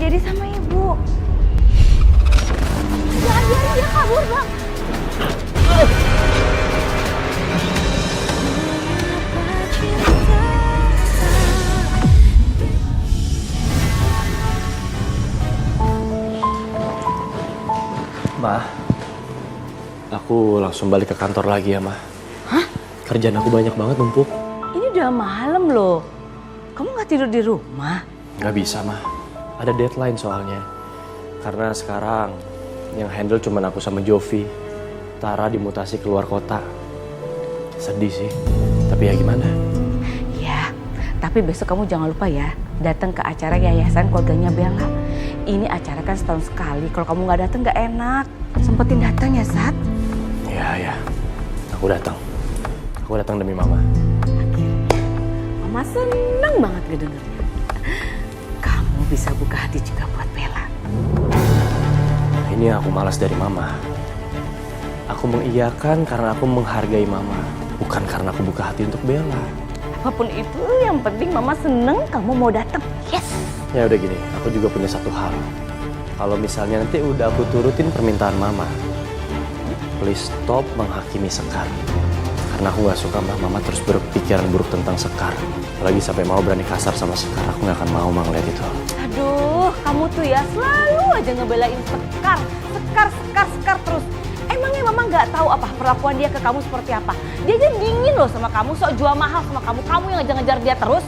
Dedi sama ibu. Jangan biarin dia kabur, Bang. Ma, aku langsung balik ke kantor lagi ya, Ma. Hah? Kerjaan aku banyak banget numpuk. Ini udah malam loh. Kamu nggak tidur di rumah? Gak bisa, Ma. Ada deadline soalnya. Karena sekarang yang handle cuma aku sama Jovi. Tara dimutasi keluar kota. Sedih sih, tapi ya gimana? Ya, tapi besok kamu jangan lupa ya, datang ke acara yayasan keluarganya Bella. Ini acara kan setahun sekali, kalau kamu nggak datang nggak enak. Sempetin datang ya, Sat. Ya, aku datang. Aku datang demi Mama. Mama seneng banget ngedengernya. Kamu bisa buka hati juga buat Bella. Ini aku malas dari Mama. Aku mengiyakan karena aku menghargai Mama. Bukan karena aku buka hati untuk Bella. Apapun itu, yang penting Mama seneng kamu mau datang. Yes! Ya udah gini, aku juga punya satu hal. Kalau misalnya nanti udah aku turutin permintaan Mama, please stop menghakimi Sekar. Karena aku gak suka Mama terus berpikiran buruk tentang Sekar. Apalagi sampai mau berani kasar sama Sekar, aku gak akan mau ngeliat itu. Aduh, kamu tuh ya selalu aja ngebelain Sekar. Sekar terus. Emangnya Mama nggak tahu apa perlakuan dia ke kamu seperti apa? Dia aja dingin loh sama kamu, sok jual mahal sama kamu. Kamu yang ngejar-ngejar dia terus.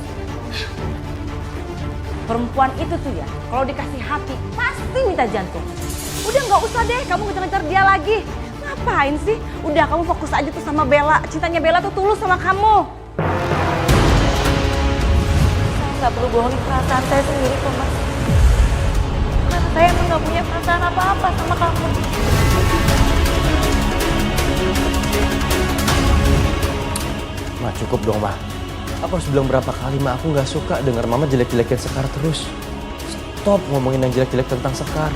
Perempuan itu tuh ya, kalau dikasih hati pasti minta jantung. Udah nggak usah deh kamu ngejar-ngejar dia lagi. Ngapain sih? Udah kamu fokus aja tuh sama Bella. Cintanya Bella tuh tulus sama kamu. Saya nggak perlu bohongin perasaan saya sendiri kok, Mas. Karena saya emang nggak punya perasaan apa-apa sama kamu. Ma, cukup dong, Ma. Aku harus bilang berapa kali, Ma, aku gak suka dengar Mama jelek-jelekin Sekar terus. Stop ngomongin yang jelek-jelek tentang Sekar.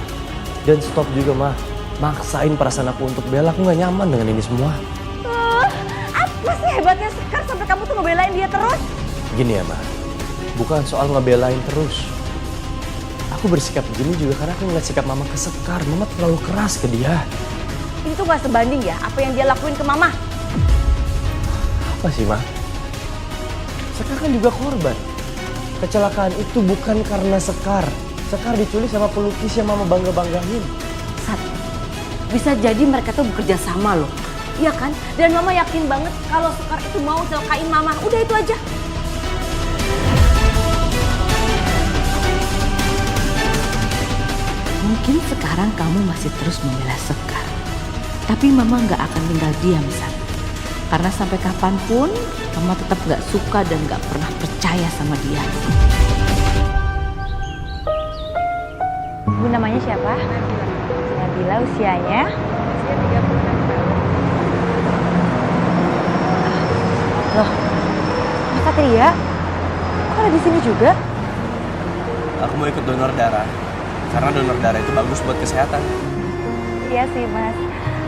Dan stop juga, Ma, maksain perasaan aku untuk Bella. Aku gak nyaman dengan ini semua. Apa sih hebatnya Sekar sampai kamu tuh ngebelain dia terus? Gini ya, Ma, bukan soal ngebelain terus. Aku bersikap begini juga karena aku ngeliat sikap Mama ke Sekar. Mama terlalu keras ke dia. Itu gak sebanding ya apa yang dia lakuin ke Mama. Apa sih, Ma? Sekar kan juga korban. Kecelakaan itu bukan karena Sekar. Sekar diculik sama pelukis yang Mama bangga-banggain. Sat, bisa jadi mereka tuh bekerja sama loh. Iya kan? Dan Mama yakin banget kalau Sekar itu mau celakain Mama. Udah itu aja. Mungkin sekarang kamu masih terus membela Sekar. Tapi Mama nggak akan tinggal diam, Sat. Karena sampai kapanpun, Mama tetap gak suka dan gak pernah percaya sama dia. Ibu namanya siapa? Nabila, usianya? Usia 36 tahun. Loh, Mas Satria? Kok ada di sini juga? Aku mau ikut donor darah. Karena donor darah itu bagus buat kesehatan. Iya sih, Mas.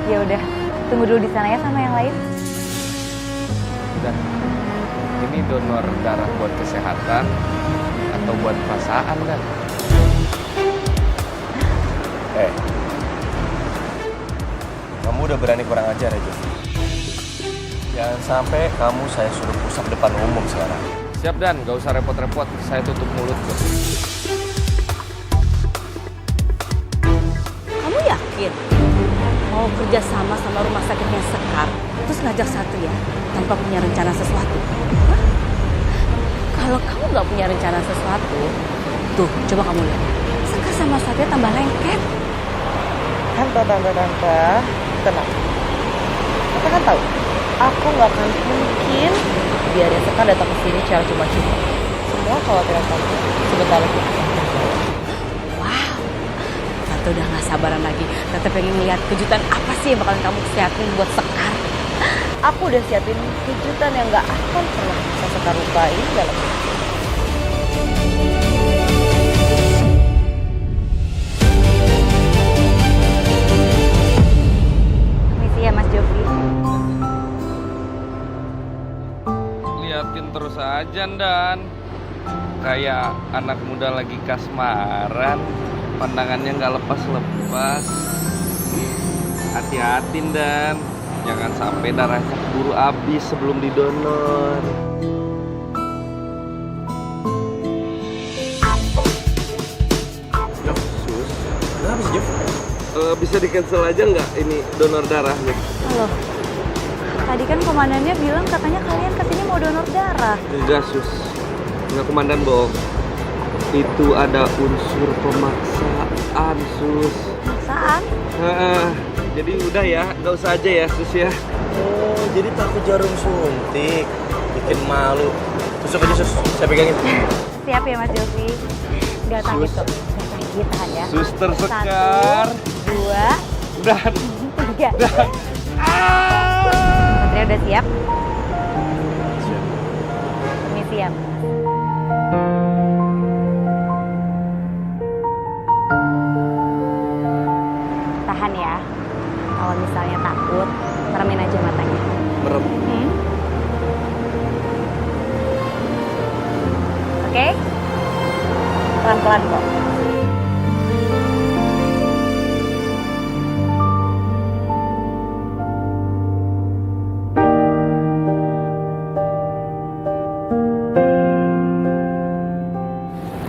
Ya udah, tunggu dulu di sana ya sama yang lain. Dan ini donor darah buat kesehatan atau buat perasaan, Dan? Kamu udah berani kurang ajar ya, Jovi. Jangan sampai kamu saya suruh pusat depan umum sekarang. Siap, Dan. Gak usah repot-repot. Saya tutup mulut kok. Kamu yakin mau kerja sama rumah sakitnya Sekar, terus ngajak Satria tanpa punya rencana sesuatu? Hah? Kalau kamu nggak punya rencana sesuatu, tuh coba kamu lihat, Sekar sama Satria tambah lengket. Tante, tenang. Tante kan tahu, aku nggak akan mungkin biarin Sekar datang ke sini secara cuma-cuma. Semua khawatiran tante sebentar lagi akan terjawab. Wow, Tante udah nggak sabaran lagi. Tante pengen lihat kejutan apa sih yang bakalan kamu siapin buat Sekar. Aku udah siapin kejutan yang nggak akan pernah bisa Sekar lupain dalam hidup. Permisi ya Mas Jovi. Liatin terus aja, Dan. Kayak anak muda lagi kasmaran, pandangannya nggak lepas-lepas. Hati-hati Dan, jangan sampai darahnya keburu habis sebelum didonor. Yo, sus. Kenapa sih, Jeff? Bisa di-cancel aja nggak ini donor darahnya? Halo. Tadi kan komandannya bilang katanya kalian kesini mau donor darah. Enggak, sus. Enggak, komandan bohong. Itu ada unsur pemaksaan, sus. Paksaan? Jadi udah ya, nggak usah aja ya, sus ya. Oh, jadi takut jarum suntik. Bikin malu. Tusuk aja, Sus. Saya pegangin. Siap ya Mas Jovi. Gak sakit kok. Gak sakit, tahan ya. Suster Sekar. 1, 2, Dan 3. Satria udah siap? Siap. Permisi ya. Tahan ya. Kalau misalnya takut, meremin aja matanya. merem. Oke? Pelan-pelan kok.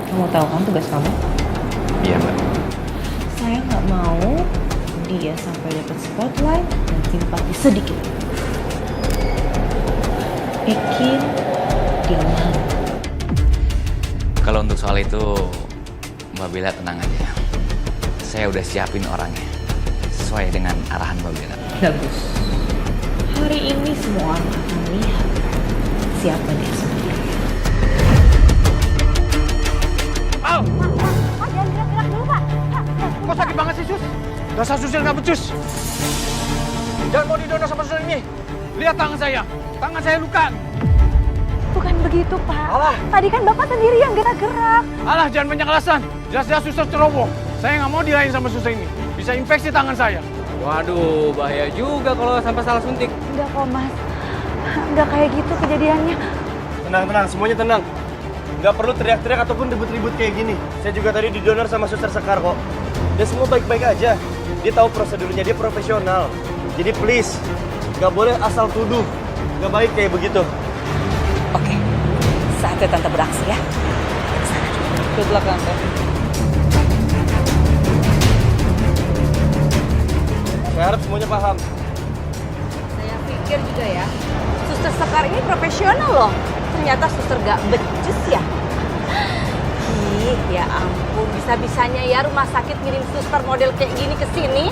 Kamu tahu kan tugas kamu? Iya, Mbak. Saya nggak mau dia sampai dapat spotlight dan simpati sedikit. Bikin dia malu. Kalau untuk soal itu, Mbak Bella tenang aja. Saya udah siapin orangnya sesuai dengan arahan Mbak Bella. Bagus. Hari ini semua orang akan lihat siapa dia sebenarnya. Al, Pak, jangan gerak-gerak dulu, Pak. kok sakit banget sih, Sus? Dasar susil nggak becus. Jangan mau didonor sama susil ini. Lihat tangan saya luka. Bukan begitu, Pak. Alah. Tadi kan Bapak sendiri yang gerak-gerak. Alah, jangan banyak alasan. Jelas-jelas suster ceroboh. Saya nggak mau dilain sama suster ini. Bisa infeksi tangan saya. Waduh, bahaya juga kalau sampai salah suntik. Enggak kok, Mas. Enggak kayak gitu kejadiannya. Tenang, semuanya tenang. Nggak perlu teriak-teriak ataupun ribut-ribut kayak gini. Saya juga tadi didonor sama Suster Sekar kok. Dan semua baik-baik aja. Dia tahu prosedurnya, dia profesional. Jadi please, nggak boleh asal tuduh. Nggak baik kayak begitu. Oke. Saatnya Tante beraksi ya. Ke belakang, Teh. Saya harap semuanya paham. Saya pikir juga ya, Suster Sekar ini profesional loh. Ternyata suster gak becus ya. Ih, ya ampun, bisa-bisanya ya rumah sakit ngirim suster model kayak gini ke sini.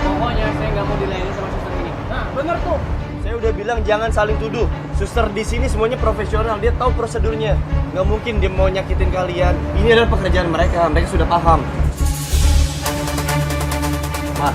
Pokoknya saya nggak mau dilayani sama suster ini. Nah, bener tuh. Saya udah bilang jangan saling tuduh. Suster di sini semuanya profesional, dia tahu prosedurnya. Nggak mungkin dia mau nyakitin kalian. Ini adalah pekerjaan mereka sudah paham. Ma,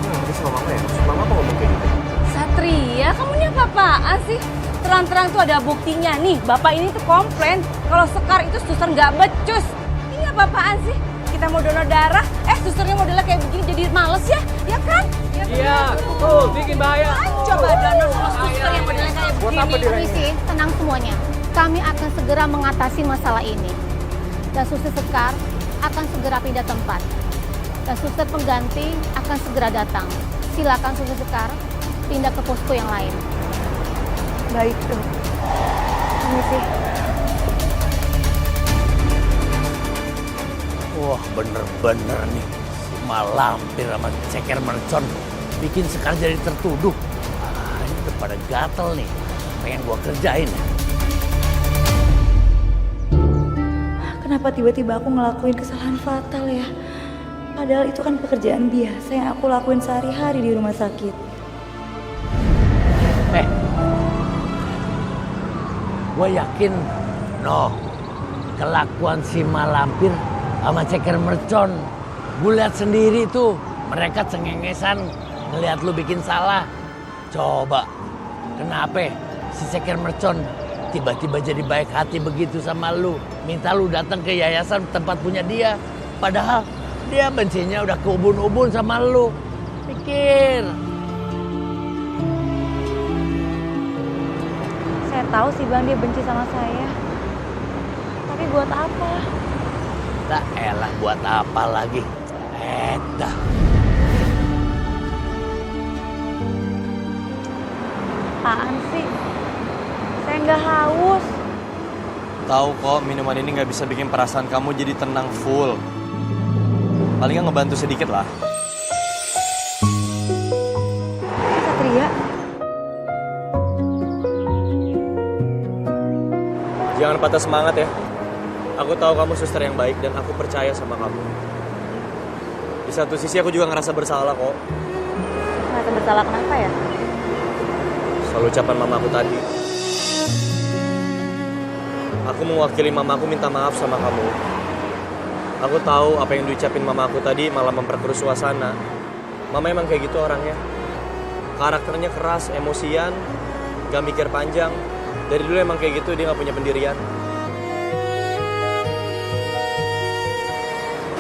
ini sama mama ya? Mama apa ngomong kayak gitu? Satria, kamu ini apa-apaan sih? Terang-terang tuh ada buktinya nih. Bapak ini tuh komplain kalau Sekar itu suster nggak becus. Ini apa-apaan sih? Kita mau donor darah, susternya modelnya kayak begini jadi males ya? Ya kan? Iya, tuh bikin bahaya. Coba donor sama suster yang modelnya kayak begini. Permisi, tenang semuanya. Kami akan segera mengatasi masalah ini. Dan suster Sekar akan segera pindah tempat. Dan suster pengganti akan segera datang. Silakan suster Sekar pindah ke posko yang lain. Baik tuh. Permisi. Wah, bener-bener nih. Si Malampir sama Ceker Mercon bikin Sekar jadi tertuduh. Ah, ini udah pada gatel nih. Pengen gua kerjain. Kenapa tiba-tiba aku ngelakuin kesalahan fatal ya? Padahal itu kan pekerjaan biasa yang aku lakuin sehari-hari di rumah sakit. Gue yakin, kelakuan si Malampir sama Ceker Mercon. Gue lihat sendiri tuh, mereka cengengesan ngelihat lu bikin salah. Coba, kenapa si Ceker Mercon tiba-tiba jadi baik hati begitu sama lu? Minta lu datang ke yayasan tempat punya dia. Padahal dia bencinya udah ke ubun-ubun sama lu. Pikir. tahu sih Bang dia benci sama saya. Tapi buat apa? Tak elah buat apa lagi? Dah. Apaan sih? Saya nggak haus. Tahu kok minuman ini nggak bisa bikin perasaan kamu jadi tenang full. Paling nggak ngebantu sedikit lah. Satria, Jangan patah semangat ya. Aku tahu kamu suster yang baik dan aku percaya sama kamu. Di satu sisi aku juga ngerasa bersalah kok. merasa bersalah kenapa ya? Soal ucapan mamaku tadi. Aku mewakili mamaku minta maaf sama kamu. Aku tahu apa yang diucapin mamaku tadi malah memperkeruh suasana. Mama emang kayak gitu orangnya. Karakternya keras, emosian, gak mikir panjang. Dari dulu emang kayak gitu, dia gak punya pendirian.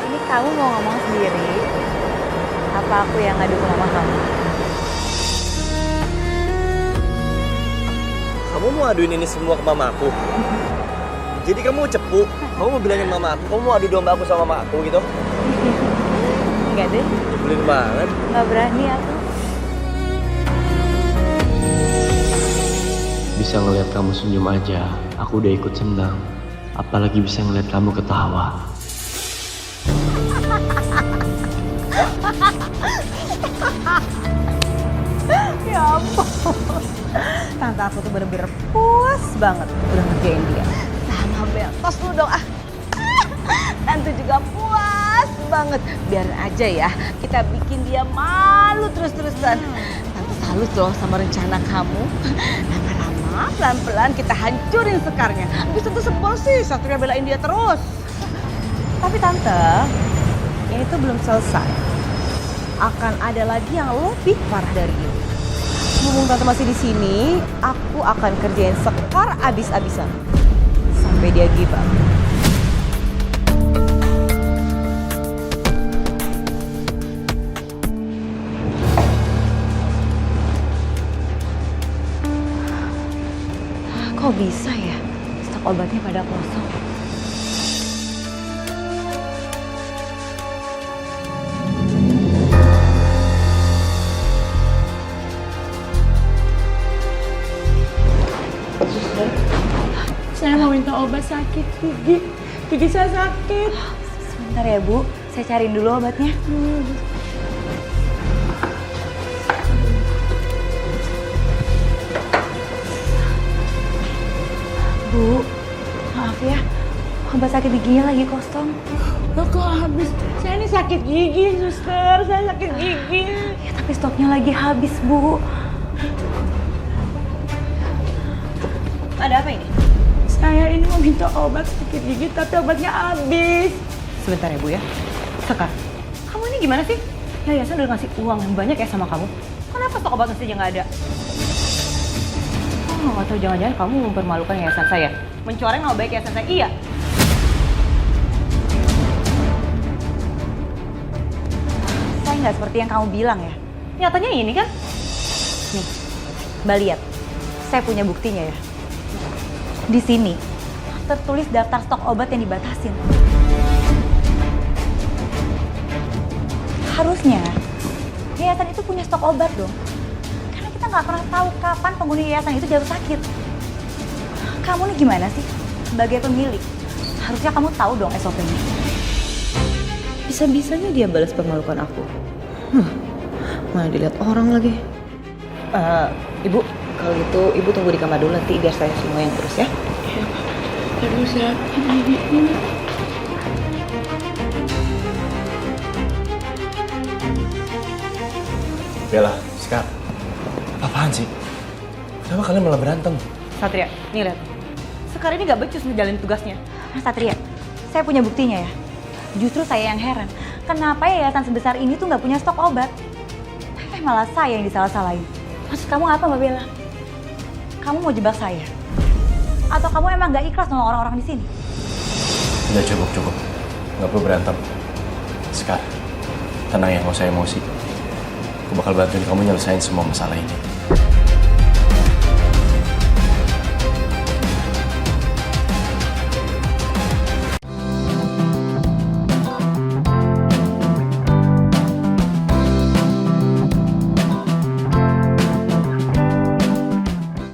Ini kamu mau ngomong sendiri? Apa aku yang ngadu ke mama kamu? Kamu mau aduin ini semua ke mamaku? Jadi kamu cepu? Kamu mau bilangin mama aku? Kamu mau adu domba aku sama mama aku gitu? Enggak deh, Nyebelin banget. nggak berani aku. Bisa ngeliat kamu senyum aja, aku udah ikut senang. Apalagi bisa ngeliat kamu ketawa. Ya ampun. Tante aku tuh bener-bener puas banget udah ngerjain dia. Sama Bel, tos lu dong ah. Tante juga puas banget. Biarin aja ya, kita bikin dia malu terus-terusan. Tante salut loh sama rencana kamu. Lama-lama, pelan-pelan kita hancurin Sekarnya. Bisa tuh sebel sih, Satria belain dia terus. Tapi Tante, ini tuh belum selesai. Akan ada lagi yang lebih parah dari ini. Mumpung Tante masih di sini, aku akan kerjain Sekar abis-abisan sampai dia give up. Kok bisa ya? Stok obatnya pada kosong. Saya mau minta obat sakit gigi. Gigi saya sakit. Sebentar ya Bu, saya cariin dulu obatnya. Bu, maaf ya, obat sakit giginya lagi kosong. Loh kok habis? Saya ini sakit gigi, suster. Saya sakit gigi. Ya tapi stoknya lagi habis Bu. Ada apa ini? Saya ini mau minta obat sakit gigi, tapi obatnya habis. Sebentar ya Bu ya. Sekar, kamu ini gimana sih? Yayasan udah ngasih uang yang banyak ya sama kamu. Kenapa stok obat mesti nggak ada? Oh, atau jangan-jangan kamu mempermalukan yayasan saya? Mencoreng nama baik yayasan saya? Iya. Saya nggak seperti yang kamu bilang ya. Nyatanya ini kan? Nih, Mbak lihat, saya punya buktinya ya. Di sini tertulis daftar stok obat yang dibatasin. Harusnya yayasan itu punya stok obat dong. Karena kita nggak pernah tahu kapan penghuni yayasan itu jatuh sakit. Kamu nih gimana sih? Sebagai pemilik, harusnya kamu tahu dong SOP-nya. Bisa-bisanya dia balas permalukan aku. Mana dilihat orang lagi. Ibu, kalau gitu ibu tunggu di kamar dulu nanti biar saya semua yang urus ya. Aduh, sakit giginya. Bella, Sekar, apaan sih? Kenapa kalian malah berantem? Satria, nih lihat. Sekar ini gak becus ngejalanin tugasnya. Mas Satria, saya punya buktinya ya. Justru saya yang heran, kenapa yayasan sebesar ini tuh nggak punya stok obat? Malah saya yang disalah-salahin. Maksud kamu apa Mbak Bella? Kamu mau jebak saya? Atau kamu emang nggak ikhlas sama orang-orang di sini? Udah cukup. Nggak perlu berantem. Sekar, tenang ya, nggak usah emosi. Aku bakal bantuin kamu nyelesain semua masalah ini.